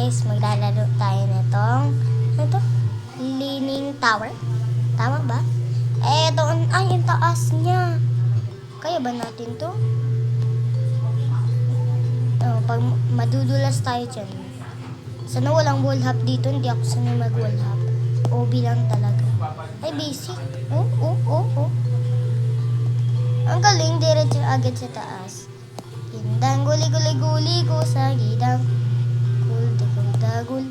guys, maglalaro tayo nitong Leaning Tower. Tama ba? Ito, ay, yung taas niya. Kaya ba natin to? Oh, pag madudulas tayo dyan. Sana walang wall hop dito, hindi ako sanay mag wall hop. OB lang talaga. Ay, basic. Oh. Ang galing, diretso agad sa taas. Indang guli-guli-guli ko sa gidang. Dagul.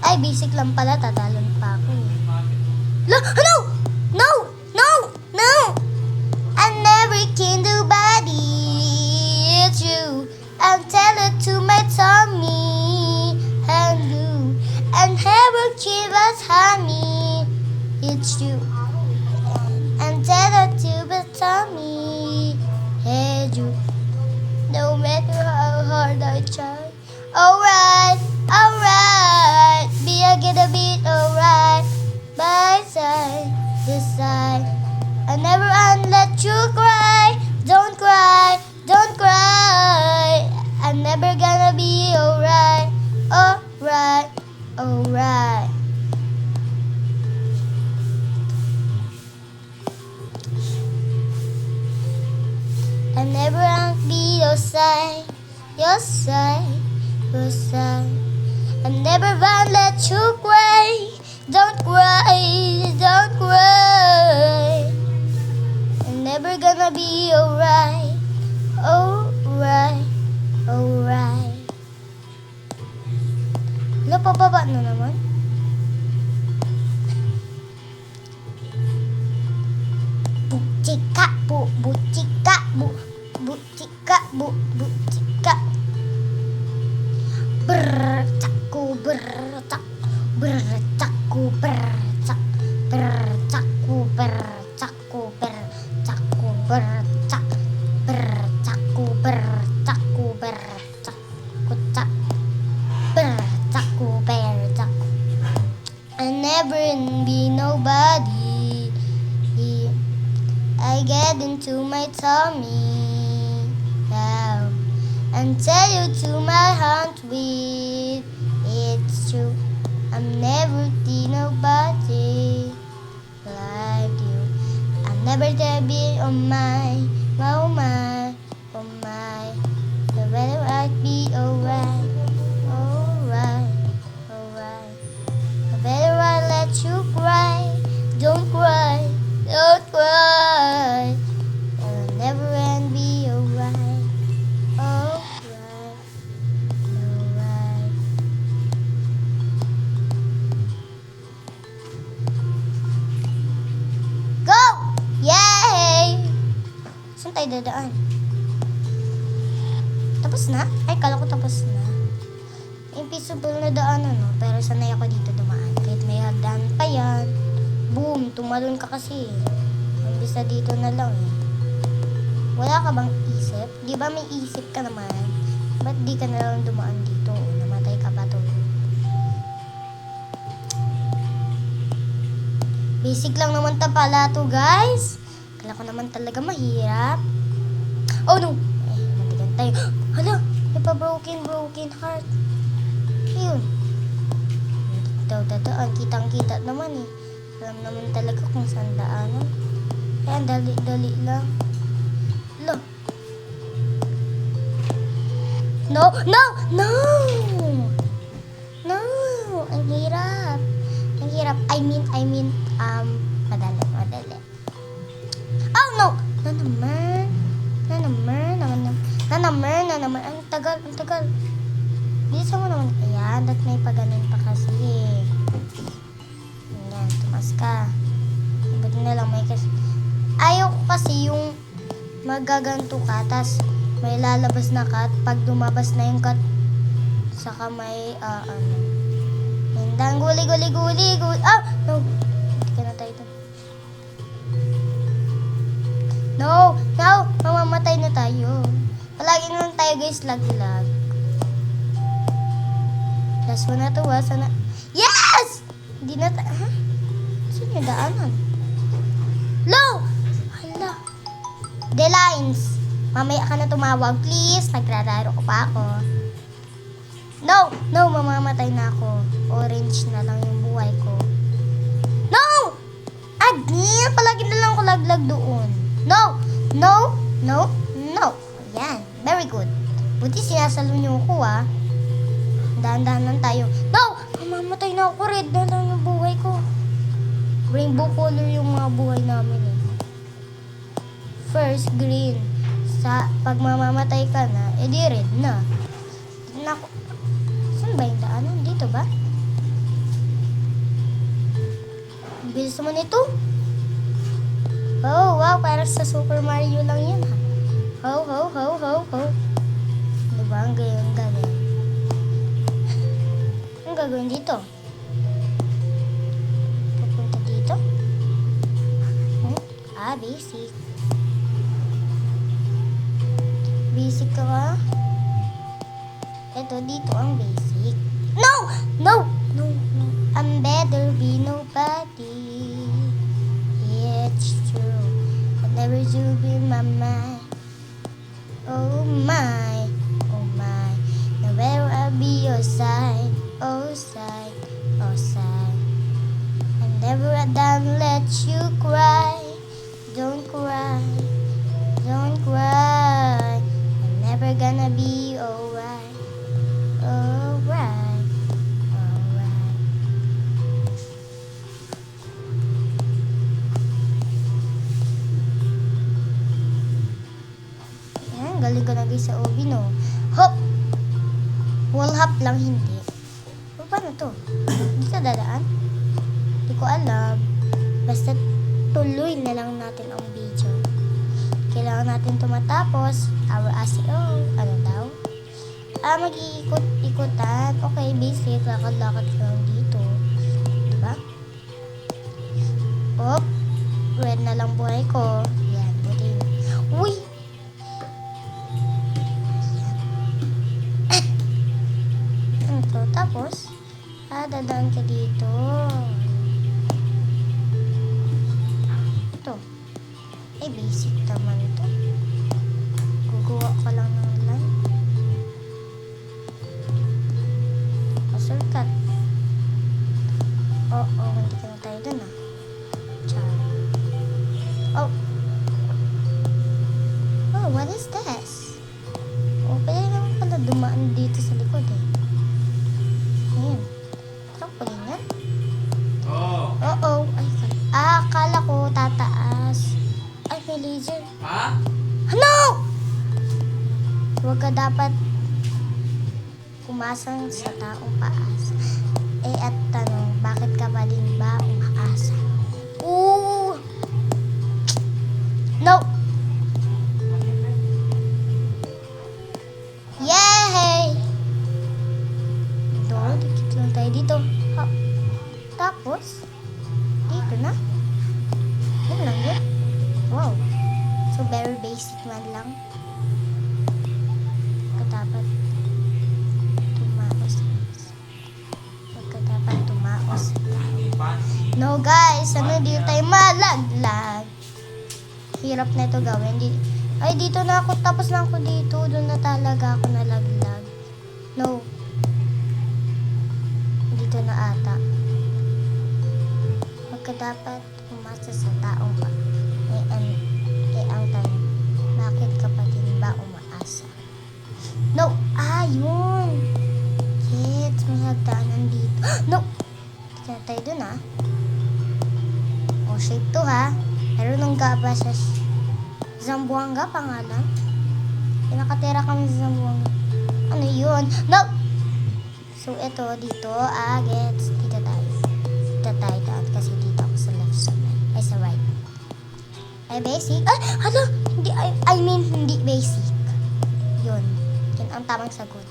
Ay, basic lang pala. Tatalon pa ako eh. No! I never can do body. It's you. I'll tell it to my tummy. And you. And never give us honey. It's you. And tell it to my tummy. Hey, you. No matter how hard I try. Alright. Be I get a bit alright. By side to side. I never let you cry. Don't cry. I'm never gonna be alright. Alright. I never gonna be your side. I never gonna let you cry. Don't cry. I'm never gonna be alright. Wala, pababa na naman. Buchika. Bercakku bercak. I never be nobody. I get into my tummy now and tell you to my heart with it's true. I'm never be nobody like you. I'm never gonna be on my. The better I'd be alright. The better I let you cry. Don't cry. I'll never end be alright. Go! Yay! Saan tayo dadaan? Tapos na? Ay, kala ko tapos na. Impossible na daan, ano? Pero sanay ako dito dumaan. Kahit may hagdan pa yan. Boom! Tumalon ka kasi. Imbis na dito na lang eh. Wala ka bang isip? Di ba may isip ka naman? Ba't di ka na lang dumaan dito? Namatay ka ba to? Basic lang naman ta pala to, guys. Kala ko naman talaga mahirap. Oh no! Matigan tayo. Hala! May pa-broken heart. Ayun. Daw dadaan. Kitang-kita naman eh. Alam naman talaga kung saan daanan. Kaya dali lang. Look. No! Ang hirap. I mean, madali. Oh no! Na naman. Ang tagal. Dito mo naman. Ayan, dat may paganin pa kasi. Ayan, tumas ka. Buti na lang may kasi. Ayaw ko kasi yung magaganto ka, tas may lalabas na cut. Pag dumabas na yung cut, saka may, Hindang guli. Ah! No! Hindi ka na tayo dun. No! Mamamatay na tayo. Palagi na lang tayo, guys, lag. Last one na to, sana. Yes! Hindi na tayo. Ha? Saan yung daanan? Low! Hala. The lines. Mamaya ka na tumawag, please. Nagrararo ko pa ako. No! No, mamamatay na ako. Orange na lang yung buhay ko. No! Again! Palagi na lang ako laglag doon. No! No! No! No! Yan. Very good. Buti sinasalo niyo ako, ah. Dahan-dahan lang tayo. No! Mamamatay na ako. Red na lang yung buhay ko. Rainbow color yung mga buhay namin, eh. First, green. Pag mamamatay ka na, edi red na. Naku. Saan ba yung daanan? Dito ba? Ang bilis naman ito. Oh, wow. Parang sa Super Mario lang yun, ha. Ho, ho, ho, ho, ho. Diba? Ang galing. Ang gagawin dito? Pupunta dito? Basic. Basic ka ba? Ito, dito ang basic. No! No! No, no. I'm better be nobody. It's true. I never do be my mind. Oh my, oh my. Now where I'll be your side. Oh side, oh side. I never done let you cry. Don't cry, don't cry. I'm never gonna be alright. Alright, alright. Yan, galing ko na guys sa OB, no? Hop! Wall hop lang, hindi. Paano to? Hindi ka dadaan? Hindi ko alam. Basta tuloy na lang natin ang video. Kailangan natin ito matapos. Our ASEO. Ano daw? Mag-iikot-ikutan. Okay, basic. Lakad-lakad lang dito. Diba? Hop. Red na lang buhay ko. Yan. Buti. Uy! Yan. Ano to? Tapos, dadaan ka dito. Ito. Basic naman ito. Gugawa ka lang ng line. Shortcut. Hindi ka na tayo dun, ah. Char. Oh, what is this? Pwede naman pala dumaan dito sa likod, eh. Ayan. Trampoline yan? Ay, akala ko tataas. Ay, may laser. Ha? Ano? Huwag ka dapat umasang sa taong paas. At tanong, bakit ka ba din ba umaasa? Ooh! No! Yay! Dikit lang tayo dito. Tapos, dito na. Yun lang yun. Wow. So, very basic man lang. Dapat tumaos. No guys, dito tayo malaglag. Hirap na ito gawin. Dito na ako. Tapos na ako dito. Doon na talaga ako nalaglag. No. Dito na ata. Dapat umasa sa taong pa. Ang tanong, bakit ka pa din ba umaasa? No! Yun! Kids, may hagdanan dito. No! Dito na tayo dun, ha? Shape to, ha? Meron nung gaba sa Zamboanga pangalan. Pinakatera kami sa Zamboanga. Ano yun? No! So, ito, dito, gets. Dito tayo. Dito tayo daan kasi dito ako sa left side. Ay, sa right. Basic. Hala! Hindi, I mean, hindi basic. Yun. Yun ang tamang sagot.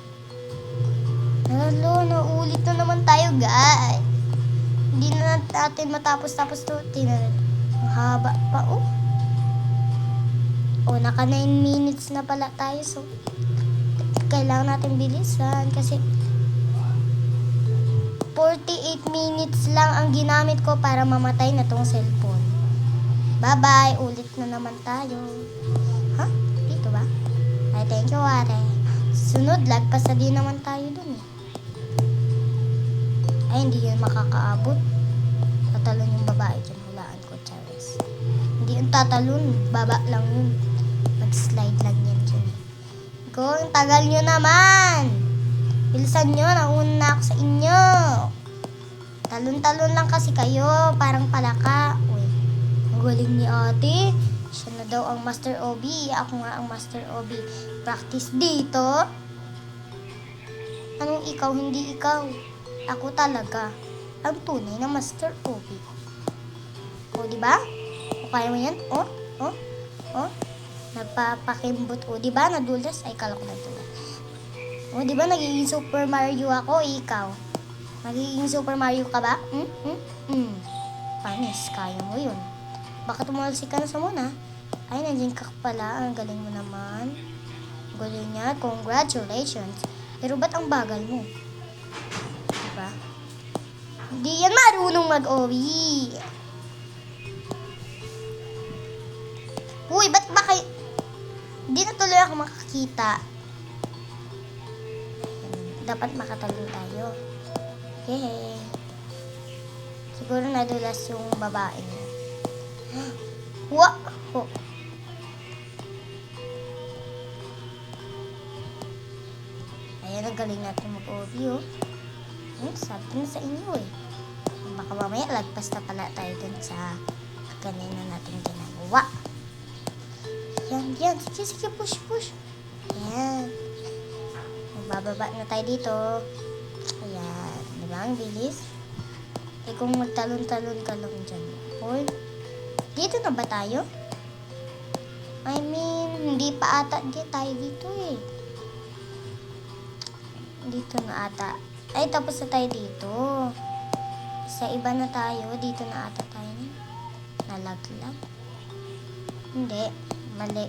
Naulit na naman tayo, guys. Hindi na natin matapos-tapos to. Ang haba pa, naka 9 minutes na pala tayo. So, kailangan natin bilisan kasi 48 minutes lang ang ginamit ko para mamatay na tong cellphone. Bye-bye. Ulit na naman tayo. Ha? Dito ba? Thank you, ate. Sunod, lagpas na din naman tayo dun, eh. Ay, hindi yun makakaabot. Tatalon yung babae dyan. Hulaan ko, Charles. Hindi yun tatalon. Baba lang yun. Mag-slide lang yan dyan. Go, ang tagal nyo naman. Bilisan nyo, nauna na ako sa inyo. Talon-talon lang kasi kayo. Parang palaka. Uy, ang galing ni ate. Siya na daw ang Master Obi. Ako nga ang Master Obi. Practice dito. Anong ikaw, hindi ikaw? Ako talaga ang tunay na Master Obi. O, diba? O, kaya mo yan? O, o, o. Nagpapakimbot. O, diba? Nadulas? Ay, kala ko nadulas. O, diba? Nagiging Super Mario ako. Ikaw. Nagiging Super Mario ka ba? Panis, kaya mo yun. Baka tumalsik ka na sa muna. Ay, nandiyan ka pala. Ang galing mo naman. Ang galing niya. Congratulations. Pero ba't ang bagal mo? Diba? Hindi yan marunong mag-owi. Uy, ba't ba kayo... Hindi na tuloy ako makakita. Dapat makatalon tayo. Yay! Siguro nadulas yung babae niya. Wow! Oh. Ayan, ang galing natin mag-obi, oh. Sabi na sa inyo, eh. Baka mamaya lagpas na pala tayo dun sa kanina natin ginagawa. Yan. Sige, push. Yan. Magbababa na tayo dito. Ayan. Diba? Ang bilis. Eh, kung magtalon-talon ka lang dyan. Hoy. Dito na ba tayo? I mean, hindi pa ata tayo dito, eh. Dito na ata. Ay, tapos na tayo dito. Sa iba na tayo. Dito na ata tayo. Nalaglag. Hindi. Mali.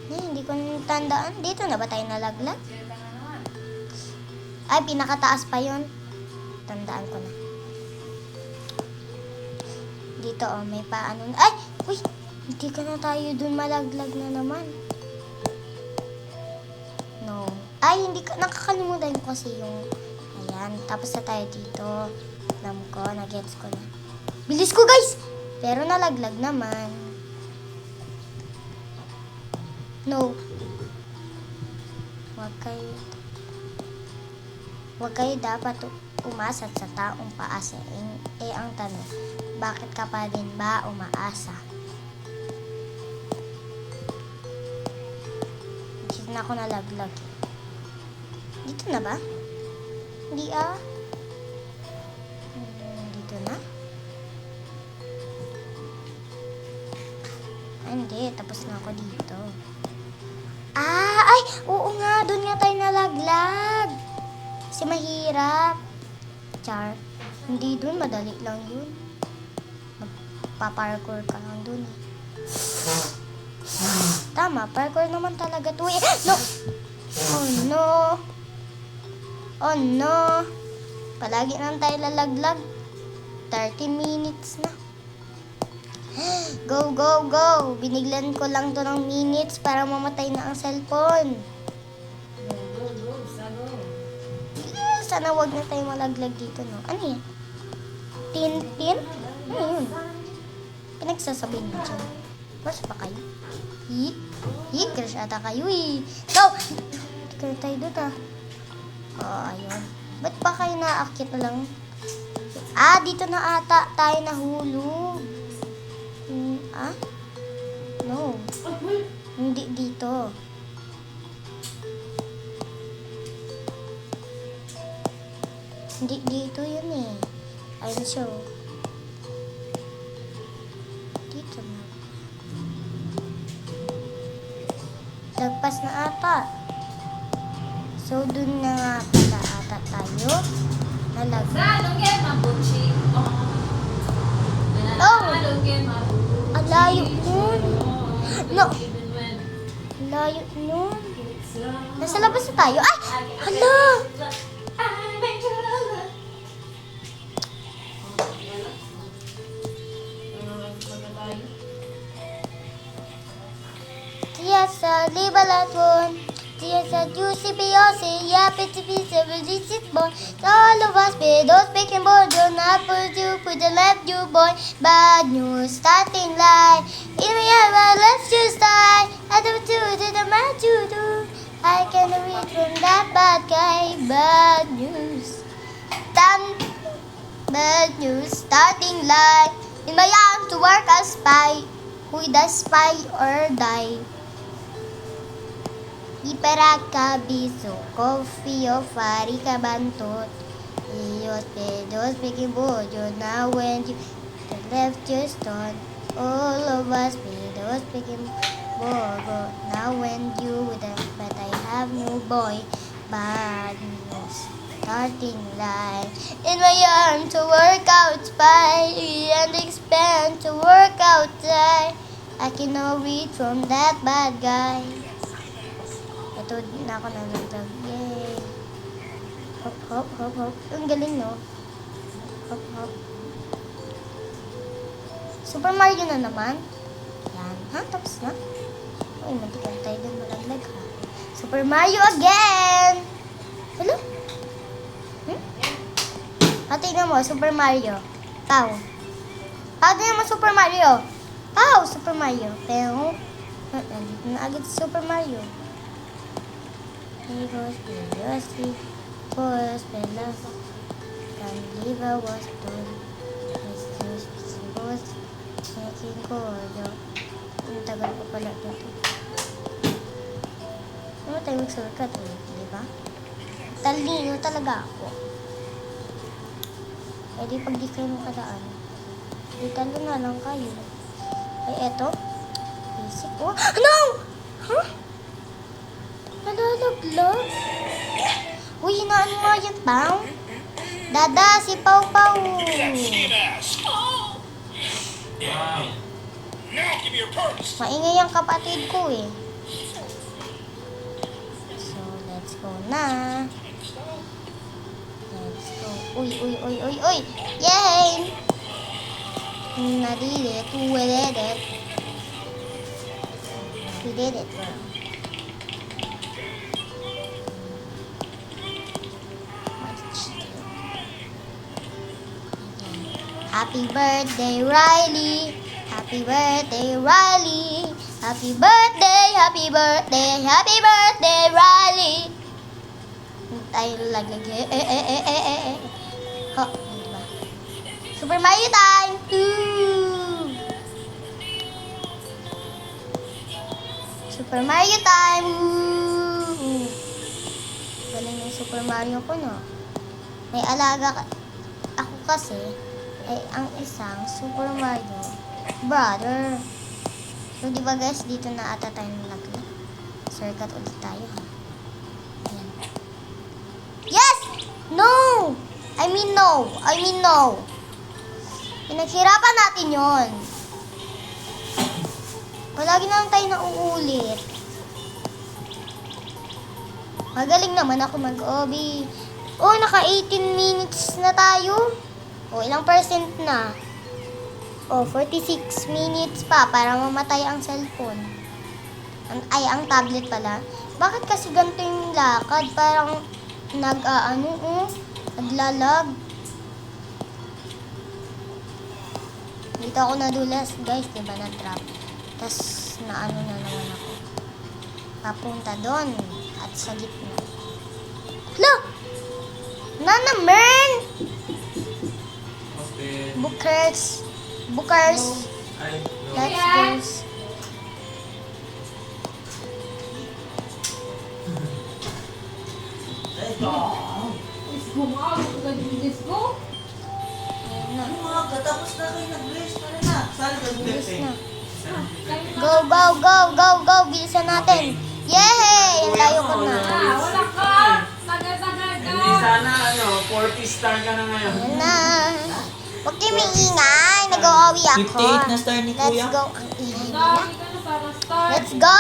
Hindi ko natandaan. Dito na ba tayo nalaglag? Ay, pinakataas pa yon. Tandaan ko na. Dito, oh, may paano. Ay! Uy! Hindi ka na tayo dun malaglag na naman. No. Ay, hindi ka. Nakakalimutan ko kasi yung... Ayan. Tapos na tayo dito. Alam ko. Nagets ko na. Bilis ko, guys! Pero nalaglag naman. No. Huwag kayo dapat umasa sa taong paasa. Eh, ang tanong, bakit ka pa rin ba umaasa? Dito na ako nalaglag. Dito na ba? Hindi dito na? Hindi, tapos na ako dito. Ay! Oo nga, doon nga tayo nalaglag. Kasi mahirap. Char, hindi doon, madali lang yun. Magpa-parkour ka lang doon. Tama, parkour naman talaga to. No! Oh no! Oh no! Palagi lang tayo lalaglag. 30 minutes na. Go! Biniglan ko lang to ng minutes para mamatay na ang cellphone. Sana wag na tayo malaglag dito, no? Ano yan? Tin? Ano yun? Pinagsasabihin mo dyan. Crush pa kayo? Crush ata kayo, eh. Go! Hindi ka na tayo doon, ayun. Ba't pa kayo naaakit na lang? Dito na ata tayo nahulog. No. Hindi dito. Hindi dito yun, eh. Ayun siya. Dito na. Lagpas na ata. So, dun na nga pala ata tayo. Nalagpas. Ang layo nun. No. Ang layo nun. Nasa labas na tayo. Ay! Hala! Kaya sa libalaton, Yes, a juicy Beyonce, yeah, pretty piece of a juicy boy. All of us be those picking board, do not put the left you boy. Bad news, starting line. In my eye, let's just die. I do the man you do. I can read from that bad guy. Bad news. Bad news, starting line. In my arm to work as spy. Who does spy or die? Di para kabiso, coffee o fari ka bantot. Iyot pedos, peki bojo, now when you left your stone. All of us pedos, peki bojo, now when you with a, but I have no boy. Bad news, starting line. In my arm to work out spy, and expand to work outside. I cannot read from that bad guy. Ito na ako nalaglag. Yay! Hop, hop, hop, hop. Ang galing, no? Hop, hop. Super Mario na naman. Yan. Ha? Tapos na? Uy, mantikal tayo dun malaglag, ha? Super Mario again! Hello? Tingnan mo, Super Mario. Pau. Pau, tingnan mo, Super Mario. Pau, Super Mario. Pero, nandito na agad si Super Mario. Heroes, curiosity, was beloved, and liver was done. Misuse, was making goyo. Ang tagal ko pala dito. Ano tayo magsulat ulit, di ba? Talino talaga ako. Eh di pag di kayo makadaan, di talo na lang kayo. Ay eto, basic. Oh, no! Huh? Nalalaglag. Uy, hinaan mo yan, Pao. Dada, si Pau Pau. Wow. Now give me your purse. Maingay ang kapatid ko eh. So, let's go na. Let's go. Uy, uy, uy, uy, uy. Yay! Nadid it. We did it. We did it, bro. Happy birthday, Riley. Happy birthday, Riley. Happy birthday, happy birthday, happy birthday, Riley. Tayo laglag. Ho, diba? Super Mario time. Ooh. Super Mario time. Ooh. Galing ng Super Mario ko, no? May alaga ako kasi. Ay ang isang Super Mario brother. So, di ba guys, dito na ata tayo nalaglag. Circuit ulit tayo, ha? Ayan. Yes! No! I mean no. Pinaghirapan natin yon. Palagi na lang tayo nauulit. Magaling naman ako mag-OB. Oh, naka 18 minutes na tayo. O, ilang percent na? O, 46 minutes pa para mamatay ang cellphone. Ang tablet pala. Bakit kasi ganito yung lakad? Parang naglalag. Dito ako nadulas, guys. Diba na-trap? Tapos, na naman ako. Papunta doon. At sa gitna. Look! Nanaman! Bookers. Let's go. Let's go. Ano mga katapos na kayo nag-bless? Tara na. Saan nag-bless Bilis na. Go. Bilisan natin. Yay! Ang layo ko na. Wala ka. Taga-taga ka. Hindi sana, 40 star ka na ngayon. Ayan na. Huwag kayo may ingay. Nag-o-awi ako. 58 na star ni Let's Kuya. go. Ang ingay nila. Dami ka na para start. Let's go!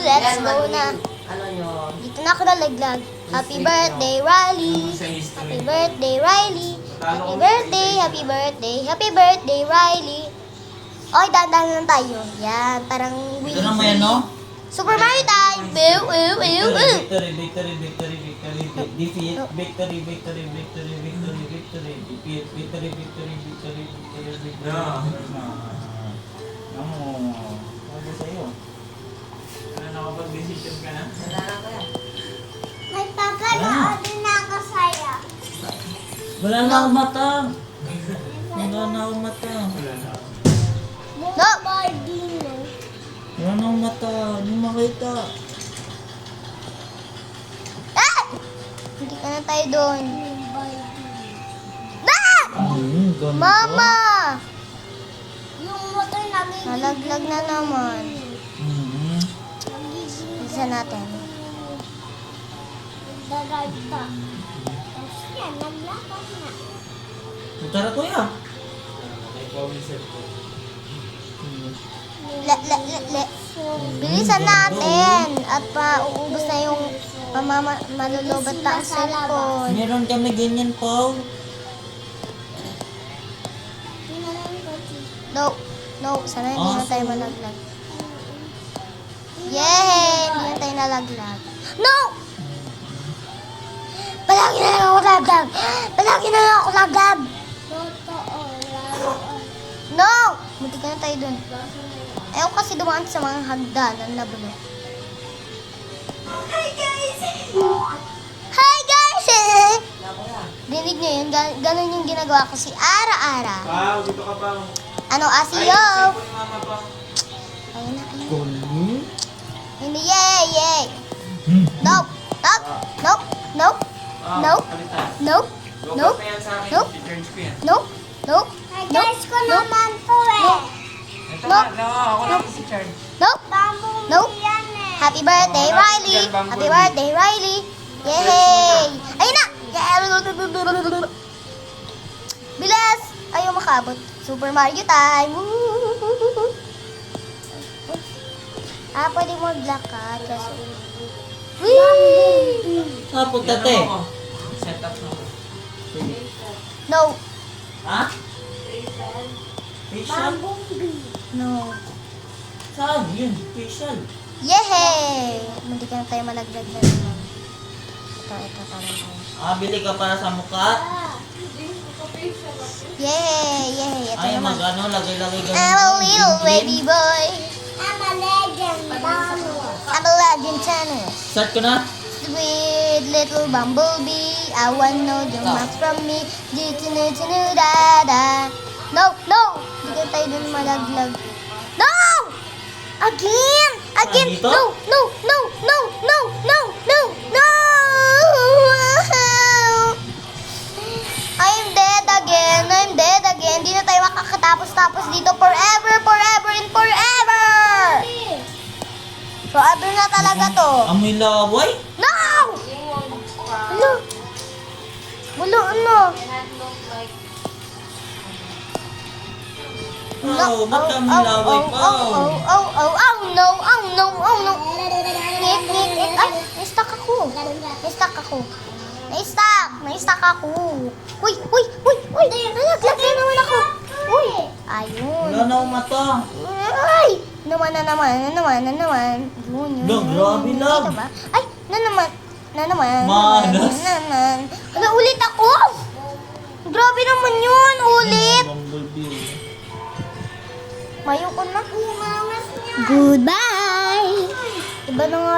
Let's go na. Ano yun? Dito na ako nalaglag. Happy birthday, Riley. Happy birthday, Riley. Happy birthday, happy birthday, happy birthday, Riley. Okay, dahan lang tayo. Yan, parang Ito na may ano? Super Mario time! Ew, ew, ew, ew! Victory, victory, victory, victory, defeat, victory, victory, victory, victory, victory, defeat, victory, victory, victory, victory, victory. Ano sa'yo? Ano, nakapag-decision ka na? Wala na kaya. May pagkanood din ako sa'yo. Wala na akong mata. Wala na akong mata. Wala na. No! Wala na akong mata. Hindi makita. Ah! Hindi ka na tayo doon. Ah! Ganito. Mama! Yung motor namin. Nalaglag na naman. Mhm. Isa natin. Tara kuya. Ay, pawisan ko. Le. Bilisan natin. At pauubos na yung malulubat pa ang cellphone. Meron kami ganyan, Paul. No. No. Sana hindi na tayo malaglag. Yay! Hindi na tayo nalaglag. No! Palagi na lang ako laglag! Palagi na lang ako laglag! No! Munti ka na tayo dun. Ayaw kasi dumaan sa mga hagdanan na bulo. Hi guys! Hi guys! Dinig nyo yun? Ganon yung ginagawa ko si Ara-Ara. Wow, dito ka pa. Ano, Ay, asiyo? cellphone ni mama pa. Ayun na, ayun. Kuli. Hindi, yay, yay. Nope, nope, nope, nope, Ah, Nope. palitan. nope, Local Nope. pa yan sa akin. Nope. Si-charge ko yan. nope, nope, nope, ko naman to eh. Ito Nope. na, ako lang si charge. nope, nope. Yan eh. Happy birthday, Oh, Riley! yan, Bumblebee. Happy birthday, Riley! Yay! Ayun na! Bilas! Ayaw makabot. Super Mario time! Woo! Pwede mo maglakad kasi... Whee! Ah, punta Yan te. ako. Set up na ako. No, Ha? Facial? no. Saan? Yun, facial. Yay! Hindi ka na tayo malaglag na naman. Ito, tama tayo. Ah, bili ka para sa mukha? Yay! Yay! Ito Ay, naman. magano, lagay-lagay ganun. I'm a little baby boy. I'm a legend. I'm a legend tennis. Start ko na? Sweet little bumblebee, I want know your marks from me. Da-da. No, no! Hindi ka tayo dun malaglag. No! Again! Again! dito? No! No! No! No! No! No! No! No! I'm dead again! I'm dead again! Hindi na tayo makakatapos-tapos dito forever, forever, and forever! Forever na talaga to. Amoy laway? No! Ano? Wala, ano? Oh, ba't ka amoy laway pa? No, no. Ngik. Ay, na-stuck ako. Na-stuck ako. Uy. Nalaglag na naman ako. Uy. Ayun. Wala na akong mata. Ay! Naman. Yun. Lang, grabe lang. Dito ba? Ay, na naman. Manas. Wala, ulit ako! Grabe naman yun, ulit! Bumblebee. Mayo ko na. Goodbye! Iba na nga